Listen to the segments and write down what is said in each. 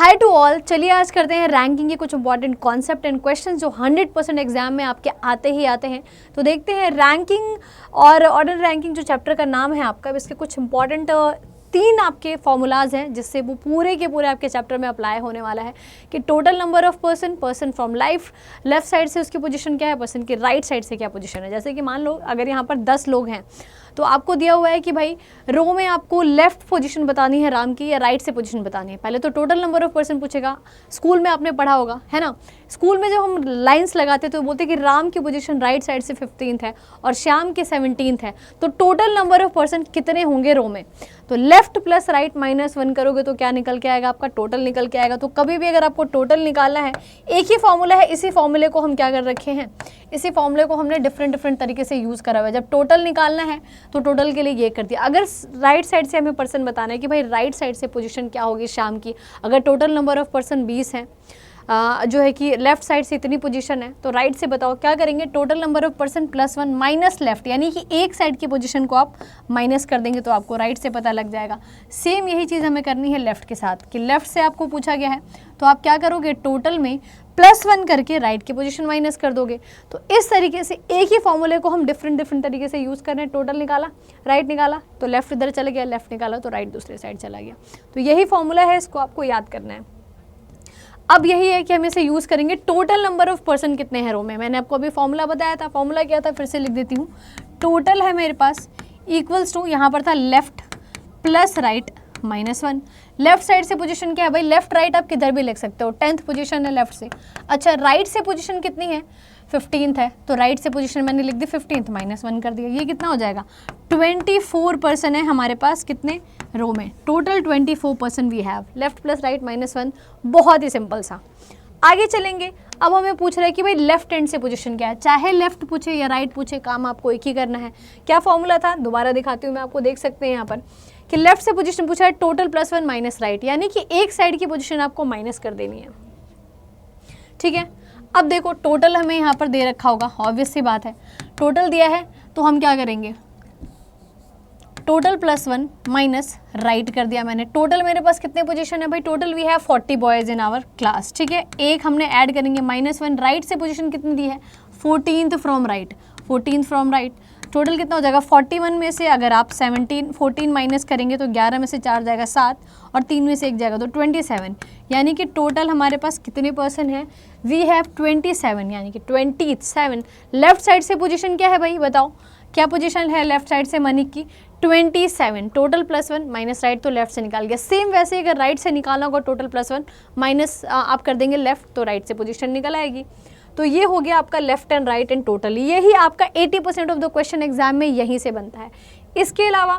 Hi to all, चलिए आज करते हैं रैंकिंग के कुछ इंपॉर्टेंट कॉन्सेप्ट एंड क्वेश्चन जो 100% एग्जाम में आपके आते ही आते हैं। तो देखते हैं रैंकिंग और ऑर्डर रैंकिंग जो चैप्टर का नाम है आपका, इसके कुछ इंपॉर्टेंट 3 आपके फॉर्मूलाज हैं जिससे वो पूरे के पूरे आपके चैप्टर में अप्लाई होने वाला है कि total number of person from life, left side से उसकी पोजीशन क्या है, पर्सन की राइट साइड से क्या पोजीशन है। जैसे कि मान लो अगर यहाँ पर 10 लोग हैं तो आपको दिया हुआ है कि भाई रो में आपको लेफ्ट पोजीशन बतानी है राम की या राइट से पोजीशन बतानी है। पहले तो टोटल नंबर ऑफ पर्सन पूछेगा। स्कूल में आपने पढ़ा होगा, है ना, स्कूल में जब हम लाइंस लगाते तो बोलते कि राम की पोजीशन राइट साइड से 15th है और श्याम की 17th है, तो टोटल नंबर ऑफ पर्सन कितने होंगे रो में। तो लेफ्ट प्लस राइट -1 करोगे तो क्या निकल के आएगा, आपका टोटल निकल के आएगा। तो कभी भी अगर आपको टोटल निकालना है, एक ही फॉर्मूला है, इसी फॉर्मूले को हम क्या कर रखे हैं, इसी फॉर्मूले को हमने डिफरेंट तरीके से यूज़ करा हुआ है। जब टोटल निकालना है तो टोटल के लिए ये कर दिया। अगर राइट साइड से हमें पर्सन बताना है कि भाई राइट साइड से पोजीशन क्या होगी श्याम की, अगर टोटल नंबर ऑफ पर्सन 20 है, जो है कि लेफ्ट साइड से इतनी पोजीशन है, तो राइट से बताओ क्या करेंगे, total number of person +1 minus left, यानी कि एक साइड की पोजीशन को आप माइनस कर देंगे तो आपको राइट से पता लग जाएगा। सेम यही चीज़ हमें करनी है लेफ्ट के साथ कि लेफ्ट से आपको पूछा गया है तो आप क्या करोगे, टोटल में +1 करके राइट की पोजीशन माइनस कर दोगे। तो इस तरीके से एक ही फॉर्मूले को हम डिफरेंट तरीके से यूज़ कर रहे हैं। टोटल निकाला, राइट निकाला तो लेफ्ट इधर चला गया, लेफ्ट निकाला तो राइट दूसरे साइड चला गया। तो यही फॉर्मूला है, इसको आपको याद करना है। अब यही है कि हम इसे यूज़ करेंगे टोटल नंबर ऑफ पर्सन कितने हैं रो में। मैंने आपको अभी फॉर्मूला बताया था, फॉर्मूला क्या था फिर से लिख देती हूँ। टोटल है मेरे पास इक्वल्स टू, यहाँ पर था left plus right -1। Left side से पोजीशन क्या है भाई, लेफ्ट राइट आप किधर भी लिख सकते हो, 10th पोजीशन है लेफ्ट से। अच्छा, राइट से पोजीशन कितनी है, 15th है, तो राइट से पोजीशन मैंने लिख दी 15th, -1 कर दिया। ये कितना हो जाएगा, 24 पर्सन है हमारे पास कितने रो में, total 24 person we have. Left plus right -1, बहुत ही सिंपल सा। आगे चलेंगे। अब हमें पूछ रहा है कि भाई लेफ्ट हैंड से पोजीशन क्या है, चाहे लेफ्ट पूछे या राइट पूछे, काम आपको एक ही करना है। क्या फॉर्मूला था, दोबारा दिखाती हूँ मैं आपको, देख सकते हैं यहाँ पर कि लेफ्ट से पोजीशन पूछा है टोटल +1 माइनस राइट, यानी कि एक साइड की पोजीशन आपको माइनस कर देनी है। ठीक है, अब देखो टोटल हमें यहाँ पर दे रखा होगा, ऑब्वियस सी बात है, टोटल दिया है तो हम क्या करेंगे, टोटल +1 माइनस राइट कर दिया मैंने। टोटल मेरे पास कितने पोजीशन है भाई, total we have 40 boys in our class. ठीक है, एक हमने ऐड करेंगे -1, राइट से पोजीशन कितनी दी है, 14th from right, 14th from right. Total कितना हो जाएगा, 41 में से अगर आप 14 माइनस करेंगे तो 11 में से 4 जाएगा 7 और 3 में से 1 जाएगा तो 27, यानी कि टोटल हमारे पास कितने पर्सन है, वी हैव 27, यानी कि 27। लेफ्ट साइड से पोजीशन क्या है भाई बताओ, क्या पोजीशन है लेफ्ट साइड से मनिक की, 27। टोटल +1 माइनस राइट तो लेफ्ट से निकाल गया। सेम वैसे अगर राइट से निकालना होगा टोटल +1 माइनस आप कर देंगे लेफ्ट, तो राइट से पोजीशन निकल आएगी। तो ये हो गया आपका left and right and total. यही आपका 80% ऑफ द क्वेश्चन एग्जाम में यहीं से बनता है। इसके अलावा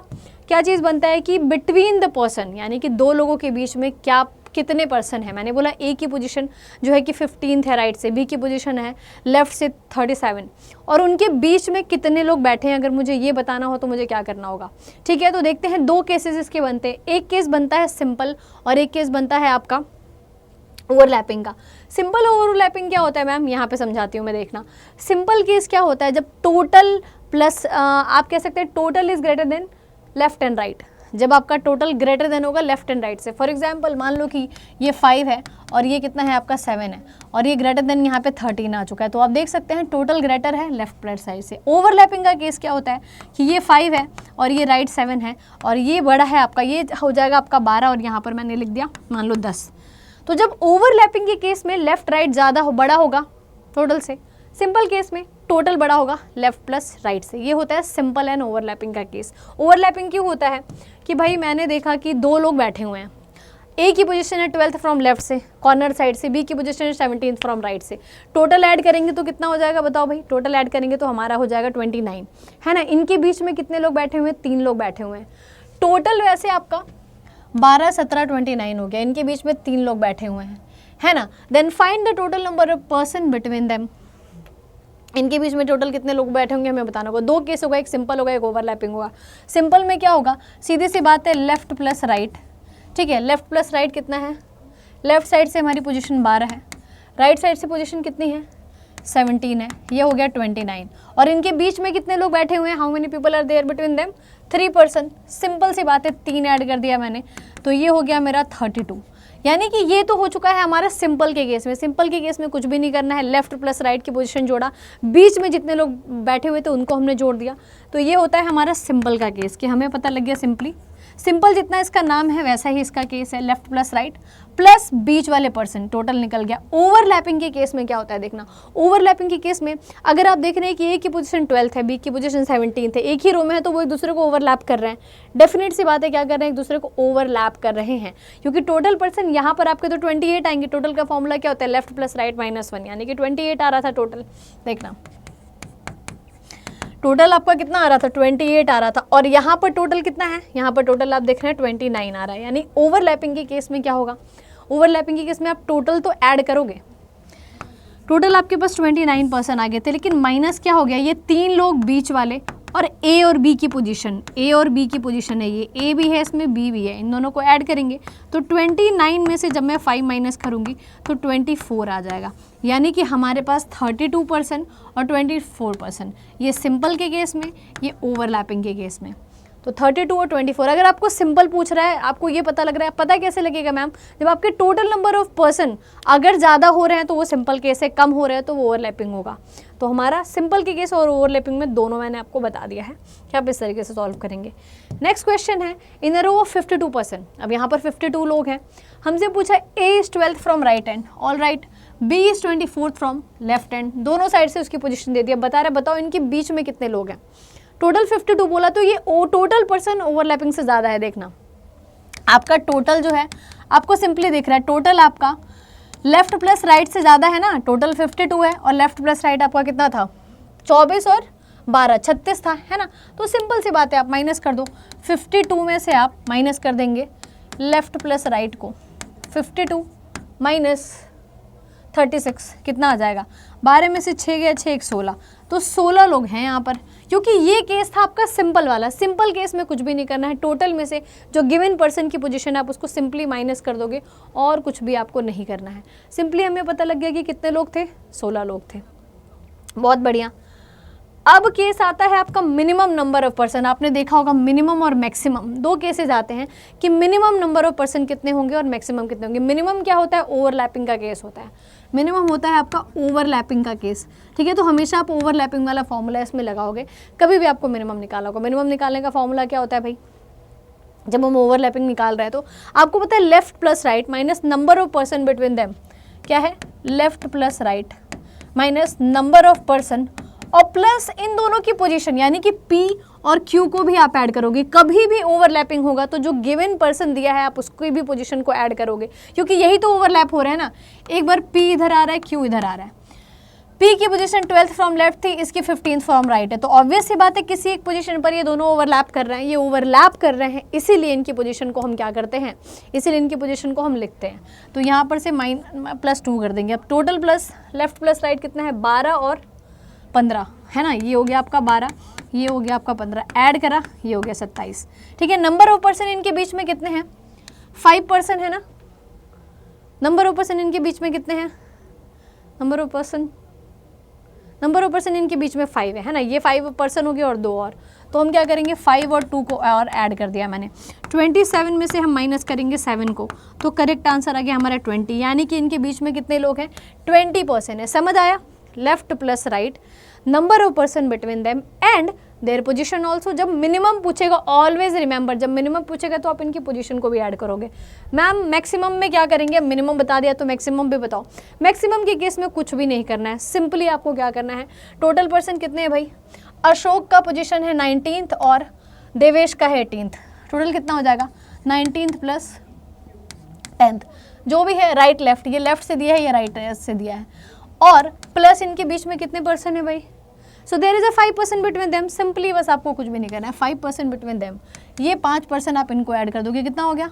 क्या चीज़ बनता है कि बिटवीन द पर्सन, यानी कि दो लोगों के बीच में क्या कितने पर्सन है। मैंने बोला ए की पोजीशन जो है कि 15th है राइट से, बी की पोजीशन है लेफ्ट से 37, और उनके बीच में कितने लोग बैठे हैं, अगर मुझे ये बताना हो तो मुझे क्या करना होगा। ठीक है, तो देखते हैं 2 केसेस इसके बनते हैं। एक केस बनता है सिंपल और एक केस बनता है आपका ओवरलैपिंग का। सिंपल ओवरलैपिंग क्या होता है मैम, यहाँ पे समझाती हूँ मैं, देखना। सिंपल केस क्या होता है, जब टोटल प्लस आप कह सकते हैं total is greater than left and right, जब आपका टोटल ग्रेटर देन होगा लेफ्ट एंड राइट से। फॉर एग्जांपल मान लो कि ये 5 है और ये कितना है आपका 7 है और ये ग्रेटर देन यहाँ पे 13 आ चुका है, तो आप देख सकते हैं टोटल ग्रेटर है लेफ्ट प्लस साइड से। ओवरलैपिंग का केस क्या होता है कि ये 5 है और ये राइट 7 है और ये बड़ा है आपका, ये हो जाएगा आपका 12 और यहाँ पर मैंने लिख दिया मान लो 10। तो जब ओवरलैपिंग के केस में लेफ्ट राइट ज़्यादा बड़ा होगा टोटल से, सिंपल केस में टोटल बड़ा होगा लेफ्ट प्लस राइट से। ये होता है सिंपल एंड ओवरलैपिंग का केस। ओवरलैपिंग क्यों होता है कि भाई मैंने देखा कि 2 लोग बैठे हुए हैं, ए की पोजीशन है 12th फ्रॉम लेफ्ट से कॉर्नर साइड से, बी की पोजीशन है 17th फ्रॉम राइट से। टोटल ऐड करेंगे तो कितना हो जाएगा बताओ भाई, टोटल ऐड करेंगे तो हमारा हो जाएगा 29, है ना। इनके बीच में कितने लोग बैठे हुए हैं, 3 लोग बैठे हुए हैं। टोटल वैसे आपका 12, 17, 29 हो गया, इनके बीच में 3 लोग बैठे हुए हैं, है ना। Then find the total number of person between them, इनके बीच में टोटल कितने लोग बैठे होंगे हमें बताना होगा। 2 केस होगा, एक सिंपल होगा एक ओवरलैपिंग होगा। सिंपल में क्या होगा, सीधी सी बात है लेफ्ट प्लस राइट। ठीक है, लेफ्ट प्लस राइट कितना है, लेफ्ट साइड से हमारी पोजीशन 12 है, राइट साइड से पोजीशन कितनी है 17 है, ये हो गया 29। और इनके बीच में कितने लोग बैठे हुए हैं, how many people are there between them, 3 person. Simple सी बात है, 3 ऐड कर दिया मैंने, तो ये हो गया मेरा 32। यानी कि ये तो हो चुका है हमारा सिंपल के केस में। सिंपल के केस में कुछ भी नहीं करना है, लेफ्ट प्लस राइट की पोजीशन जोड़ा, बीच में जितने लोग बैठे हुए थे उनको हमने जोड़ दिया। तो ये होता है हमारा सिंपल का केस, कि हमें पता लग गया सिंपली, सिंपल जितना इसका नाम है वैसा ही इसका केस है, लेफ्ट प्लस राइट प्लस बीच वाले पर्सन, टोटल निकल गया। ओवरलैपिंग के केस में क्या होता है देखना, ओवरलैपिंग के केस में अगर आप देख रहे हैं कि ए की पोजीशन 12th है, बी की पोजीशन 17th है, एक ही रो में है, तो वो एक दूसरे को ओवरलैप कर रहे हैं। डेफिनेट सी बात है, क्या कर रहे हैं, एक दूसरे को ओवरलैप कर रहे हैं, क्योंकि टोटल पर्सन यहाँ पर आपके तो 28 आएंगे। टोटल का फॉर्मूला क्या होता है, लेफ्ट प्लस राइट -1, यानी कि 28 आ रहा था टोटल। देखना टोटल आपका कितना आ रहा था, 28 आ रहा था, और यहाँ पर टोटल कितना है, यहाँ पर टोटल आप देख रहे हैं 29 आ रहा है। यानी ओवरलैपिंग के केस में क्या होगा, ओवरलैपिंग के केस में आप टोटल तो ऐड करोगे, टोटल आपके पास 29 पर्सन आ गए थे, लेकिन माइनस क्या हो गया, ये 3 लोग बीच वाले और ए और बी की पोजीशन, ए और बी की पोजीशन है, ये ए भी है इसमें, बी भी है, इन दोनों को ऐड करेंगे तो 29 में से जब मैं 5 माइनस करूँगी तो 24 आ जाएगा। यानी कि हमारे पास 32 पर्सन और 24 पर्सन, ये सिंपल के केस में, ये ओवरलैपिंग के केस में। तो 32 और 24, अगर आपको सिंपल पूछ रहा है, आपको ये पता लग रहा है, पता कैसे लगेगा मैम, जब आपके टोटल नंबर ऑफ पर्सन अगर ज़्यादा हो रहे हैं तो वो सिंपल केस है, कम हो रहे हैं तो वो ओवरलैपिंग होगा। तो हमारा सिंपल के केस और ओवरलैपिंग में दोनों मैंने आपको बता दिया है कि आप इस तरीके से सॉल्व करेंगे। नेक्स्ट क्वेश्चन है, इन अ रो ऑफ 52 पर्सन, अब यहाँ पर 52 लोग हैं, हमसे पूछा a is 12th from right hand, all right, b is 24th from left hand, दोनों साइड से उसकी पोजीशन दे दिया, बता रहे बताओ इनके बीच में कितने लोग हैं। टोटल 52 बोला, तो ये टोटल पर्सन ओवरलैपिंग से ज़्यादा है। देखना आपका टोटल जो है आपको सिंपली दिख रहा है, टोटल आपका लेफ्ट प्लस राइट से ज़्यादा है ना, टोटल 52 है और लेफ्ट प्लस राइट आपका कितना था, 24 और 12 36 था, है ना। तो सिंपल सी बात है, आप माइनस कर दो, 52 में से आप माइनस कर देंगे लेफ्ट प्लस राइट को, 52 माइनस 36 कितना आ जाएगा, 12 में से 6 गया 6 1 16, तो 16 लोग हैं यहाँ पर। क्योंकि ये केस था आपका सिंपल वाला, सिंपल केस में कुछ भी नहीं करना है, टोटल में से जो गिवन पर्सन की पोजीशन है आप उसको सिंपली माइनस कर दोगे और कुछ भी आपको नहीं करना है। सिंपली हमें पता लग गया कि कितने लोग थे, 16 लोग थे। बहुत बढ़िया। अब केस आता है आपका मिनिमम नंबर ऑफ पर्सन। आपने देखा होगा मिनिमम और मैक्सिमम, दो केसेस आते हैं कि मिनिमम नंबर ऑफ पर्सन कितने होंगे और मैक्सिमम कितने होंगे। मिनिमम क्या होता है, ओवरलैपिंग का केस होता है, मिनिमम होता है आपका ओवरलैपिंग का केस, ठीक है। तो हमेशा आप ओवरलैपिंग वाला फॉर्मूला इसमें लगाओगे, कभी भी आपको मिनिमम निकाला होगा। मिनिमम निकालने का फॉर्मूला क्या होता है भाई, जब हम ओवरलैपिंग निकाल रहे हैं तो आपको पता है left plus right minus number of person between them, क्या है, left plus right minus number of person और प्लस इन दोनों की पोजीशन, यानी कि P और Q को भी आप ऐड करोगे। कभी भी ओवरलैपिंग होगा तो जो गिवन पर्सन दिया है आप उसकी भी पोजीशन को ऐड करोगे, क्योंकि यही तो ओवरलैप हो रहा है ना। एक बार P इधर आ रहा है, Q इधर आ रहा है, P की पोजीशन 12th फ्रॉम लेफ्ट थी, इसकी 15th फ्रॉम राइट है, तो ऑब्वियस सी बात है किसी एक पोजीशन पर ये दोनों ओवरलैप कर रहे हैं, ये ओवरलैप कर रहे हैं, इसीलिए इनकी पोजीशन को हम क्या करते हैं, इसीलिए इनकी पोजीशन को हम लिखते हैं। तो यहाँ पर से +2 कर देंगे। अब total plus left plus right कितना है, 12 और 15 है ना, ये हो गया आपका 12, ये हो गया आपका 15, ऐड करा ये हो गया 27, ठीक है। नंबर ऑफ पर्सन इनके बीच में कितने हैं, 5 पर्सन है ना। नंबर ऑफ पर्सन इनके बीच में कितने हैं, नंबर ऑफ पर्सन इनके बीच में 5 है ना। ये 5 पर्सन हो गए और 2 और, तो हम क्या करेंगे 5 और 2 को और ऐड कर दिया मैंने। 27 में से हम माइनस करेंगे 7 को, तो करेक्ट आंसर आ गया हमारा 20, यानी कि इनके बीच में कितने लोग हैं, 20 पर्सन है। समझ आया, left plus right, number of person between them and their position also. जब मिनिमम पूछेगा ऑलवेज रिमेंबर, जब मिनिमम पूछेगा तो आप इनकी पोजीशन को भी ऐड करोगे। मैम मैक्सिमम में क्या करेंगे, मिनिमम बता दिया तो मैक्सिमम भी बताओ। मैक्सिमम के केस में कुछ भी नहीं करना है, सिंपली आपको क्या करना है, टोटल पर्सन कितने हैं भाई, अशोक का पोजीशन है 19th और देवेश का है 18th, टोटल कितना हो जाएगा 19th प्लस 10th, जो भी है राइट लेफ्ट, ये लेफ्ट से दिया है ये राइट से दिया है, और प्लस इनके बीच में कितने पर्सन है भाई, so there is a 5 person between them. Simply बस आपको कुछ भी नहीं करना है, 5 पर्सन बिटवीन देम, ये 5 पर्सन आप इनको ऐड कर दोगे, कितना हो गया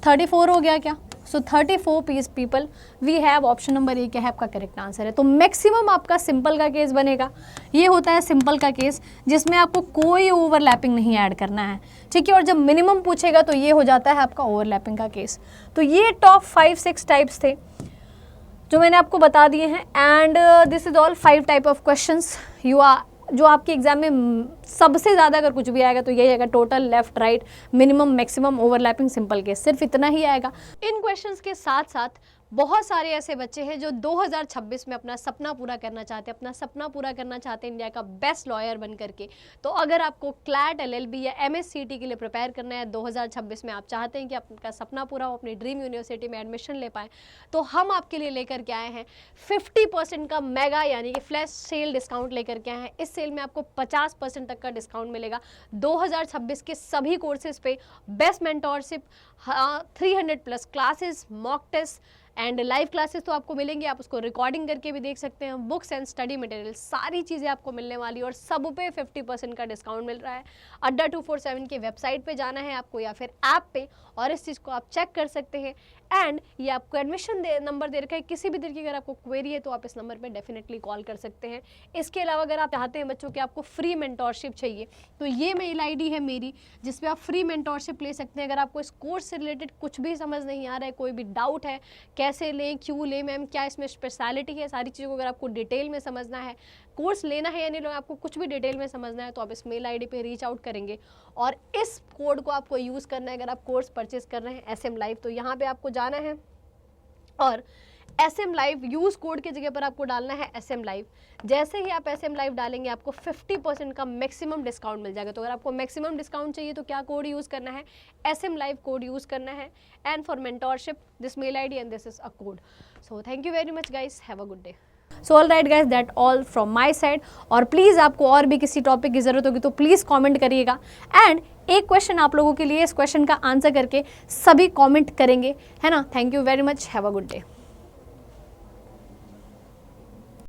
34 हो गया क्या। So 34 people we have, option number A क्या है आपका करेक्ट आंसर है। तो मैक्सिमम आपका सिंपल का केस बनेगा, ये होता है सिंपल का केस जिसमें आपको कोई ओवरलैपिंग नहीं ऐड करना है, ठीक है। और जब मिनिमम पूछेगा तो ये हो जाता है आपका ओवरलैपिंग का केस। तो ये टॉप 5-6 टाइप्स थे जो मैंने आपको बता दिए हैं। And this is all 5 type of questions you are, जो आपके एग्जाम में सबसे ज़्यादा अगर कुछ भी आएगा तो यही आएगा, total, left, right, minimum, maximum, overlapping, simple case, सिर्फ इतना ही आएगा। इन क्वेश्चंस के साथ साथ बहुत सारे ऐसे बच्चे हैं जो 2026 में अपना सपना पूरा करना चाहते हैं, अपना सपना पूरा करना चाहते हैं इंडिया का बेस्ट लॉयर बन करके। तो अगर आपको क्लैट, LLB या MSCT के लिए प्रिपेयर करना है 2026 में, आप चाहते हैं कि आपका सपना पूरा हो, अपनी ड्रीम यूनिवर्सिटी में एडमिशन ले पाएँ, तो हम आपके लिए लेकर के आए हैं 50% का मेगा यानी कि फ्लैश सेल डिस्काउंट लेकर के आए हैं। इस सेल में आपको 50% तक का डिस्काउंट मिलेगा 2026 के सभी कोर्सेज पे। Best mentorship, 300+ classes, mock test and live classes तो आपको मिलेंगे, आप उसको रिकॉर्डिंग करके भी देख सकते हैं। बुक्स एंड स्टडी मटेरियल, सारी चीज़ें आपको मिलने वाली और सब पे 50% का डिस्काउंट मिल रहा है। अड्डा 247 की वेबसाइट पे जाना है आपको या फिर ऐप पे, और इस चीज़ को आप चेक कर सकते हैं। एंड ये आपको एडमिशन नंबर दे रखा है, किसी भी तरह की अगर आपको क्वेरी है तो आप इस नंबर पे डेफिनेटली कॉल कर सकते हैं। इसके अलावा अगर आप चाहते हैं बच्चों कि आपको फ्री मेंटोरशिप चाहिए, तो ये मेल ID है मेरी, जिसपे आप फ्री मेंटोरशिप ले सकते हैं। अगर आपको इस कोर्स से रिलेटेड कुछ भी समझ नहीं आ रहा है, कोई भी डाउट है, कैसे लें, क्यों लें मैम, क्या इसमें स्पेशलिटी है, सारी चीज़ों को अगर आपको डिटेल में समझना है, कोर्स लेना है या नहीं लेना, आपको कुछ भी डिटेल में समझना है, तो आप इस मेल ID पे रीच आउट करेंगे। और इस कोड को आपको यूज़ करना है अगर आप कोर्स परचेज कर रहे हैं SM लाइव, तो यहाँ पे आपको जाना है और SM लाइव यूज़ कोड की जगह पर आपको डालना है SM लाइव। जैसे ही आप SM लाइव डालेंगे आपको 50% का मैक्सिमम डिस्काउंट मिल जाएगा। तो अगर आपको मैक्सिमम डिस्काउंट चाहिए तो क्या कोड यूज़ करना है, SM लाइव कोड यूज़ करना है। And for mentorship this mail ID and this is a code. So thank you very much guys, have a good day. So all right guys, that all from my side. और please आपको और भी किसी topic की ज़रूरत होगी तो please comment करिएगा। एंड एक क्वेश्चन आप लोगों के लिए, इस क्वेश्चन का आंसर करके सभी कमेंट करेंगे, है ना। Thank you very much, have a good day.